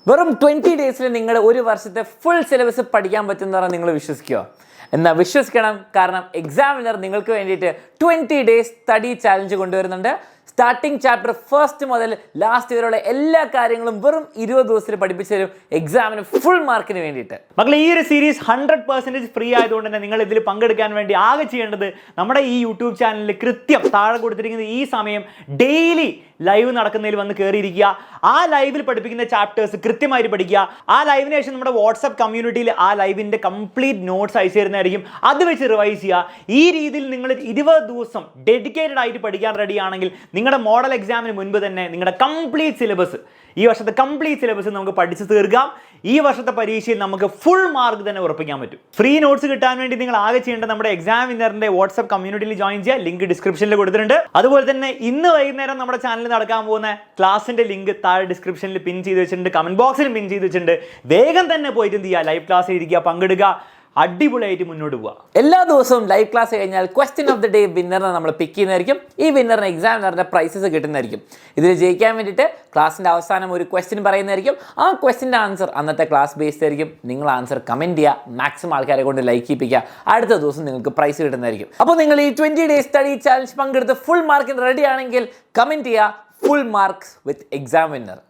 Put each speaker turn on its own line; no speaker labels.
വെറും 20 ഡേയ്സിൽ നിങ്ങൾ ഒരു വർഷത്തെ ഫുൾ സിലബസ് പഠിക്കാൻ പറ്റുന്നതാണ് നിങ്ങൾ വിശ്വസിക്കുമോ? എന്നാൽ വിശ്വസിക്കണം, കാരണം എക്സാമിനർ നിങ്ങൾക്ക് വേണ്ടിയിട്ട് 20 ഡേയ്സ് സ്റ്റഡി ചാലഞ്ച് കൊണ്ടുവരുന്നുണ്ട്. സ്റ്റാർട്ടിംഗ് ചാപ്റ്റർ ഫസ്റ്റ് മുതൽ ലാസ്റ്റ് വരെയുള്ള എല്ലാ കാര്യങ്ങളും വെറും 20 ദിവസത്തിൽ പഠിപ്പിച്ചു തരും എക്സാമിന് ഫുൾ മാർക്കിന് വേണ്ടിയിട്ട്.
മക്കളെ, ഈ ഒരു സീരീസ് 100% ഫ്രീ ആയതുകൊണ്ട് തന്നെ നിങ്ങൾ ഇതിൽ പങ്കെടുക്കാൻ വേണ്ടി ആകെ ചെയ്യേണ്ടത് നമ്മുടെ ഈ യൂട്യൂബ് ചാനലിൽ കൃത്യം താഴെ കൊടുത്തിരിക്കുന്ന ഈ സമയം ഡെയിലി ലൈവ് നടക്കുന്നതിൽ വന്ന് കയറിയിരിക്കുക. ആ ലൈവിൽ പഠിപ്പിക്കുന്ന ചാപ്റ്റേഴ്സ് കൃത്യമായിട്ട് പഠിക്കുക. ആ ലൈവിന് ശേഷം നമ്മുടെ വാട്സ്ആപ്പ് കമ്മ്യൂണിറ്റിയിൽ ആ ലൈവിൻ്റെ കംപ്ലീറ്റ് നോട്ട്സ് അയച്ചു തരുന്നതായിരിക്കും. അത് വെച്ച് റിവൈസ് ചെയ്യുക. ഈ രീതിയിൽ നിങ്ങൾ 20 ദിവസം ഡെഡിക്കേറ്റഡ് ആയിട്ട് പഠിക്കാൻ റെഡി ആണെങ്കിൽ നിങ്ങളുടെ മോഡൽ എക്സാമിന് മുൻപ് തന്നെ നിങ്ങളുടെ കംപ്ലീറ്റ് സിലബസ്, ഈ വർഷത്തെ കംപ്ലീറ്റ് സിലബസ് നമുക്ക് പഠിച്ചു തീർക്കാം. ഈ വർഷത്തെ പരീക്ഷയിൽ നമുക്ക് ഫുൾ മാർക്ക് തന്നെ ഉറപ്പിക്കാൻ പറ്റും. ഫ്രീ നോട്ട്സ് കിട്ടാൻ വേണ്ടി നിങ്ങൾ ആകെ ചെയ്യേണ്ടത് നമ്മുടെ എക്സാം വിന്നറിന്റെ വാട്സ്ആപ്പ് കമ്മ്യൂണിറ്റിയിൽ ജോയിൻ ചെയ്യുക. ലിങ്ക് ഡിസ്ക്രിപ്ഷനിൽ കൊടുത്തിട്ടുണ്ട്. അതുപോലെ തന്നെ ഇന്ന് വൈകുന്നേരം നമ്മുടെ ചാനലിൽ നടക്കാൻ പോകുന്ന ക്ലാസിന്റെ ലിങ്ക് താഴെ ഡിസ്ക്രിപ്ഷനിൽ പിൻ ചെയ്ത് വെച്ചിട്ടുണ്ട്, കമന്റ് ബോക്സിൽ പിൻ ചെയ്ത് വെച്ചിട്ടുണ്ട്. വേഗം തന്നെ പോയിട്ട് എന്ത് ചെയ്യുക, ലൈവ് ക്ലാസ് ഇരിക്കുക, പങ്കെടുക്കുക, അടിപൊളിയായിട്ട് മുന്നോട്ട് പോവുക.
എല്ലാ ദിവസവും ലൈവ് ക്ലാസ് കഴിഞ്ഞാൽ ക്വസ്റ്റ്യൻ ഓഫ് ദി ഡേ വിന്നറിനെ നമ്മൾ പിക്ക് ചെയ്യുന്നതായിരിക്കും. ഈ വിന്നറിന് എക്സാമിനറിന്റെ പ്രൈസസ് കിട്ടുന്നതായിരിക്കും. ഇതിൽ ജയിക്കാൻ വേണ്ടിയിട്ട് ക്ലാസിന്റെ അവസാനം ഒരു ക്വസ്റ്റ്യൻ പറയുന്നതായിരിക്കും. ആ ക്വസ്റ്റ്യൻ്റെ ആൻസർ അന്നത്തെ ക്ലാസ് ബേസ്ഡ് ആയിരിക്കും. നിങ്ങൾ ആൻസർ കമന്റ് ചെയ്യുക, മാക്സിമം ആൾക്കാരെ കൊണ്ട് ലൈക്ക് ചെയ്യിപ്പിക്കുക. അടുത്ത ദിവസം നിങ്ങൾക്ക് പ്രൈസ് കിട്ടുന്നതായിരിക്കും. അപ്പോൾ നിങ്ങൾ ഈ 20 ഡേയ്സ് സ്റ്റഡി ചാലഞ്ച് പങ്കെടുത്ത് ഫുൾ മാർക്കിന് റെഡി ആണെങ്കിൽ കമന്റ് ചെയ്യുക full marks with exam winner.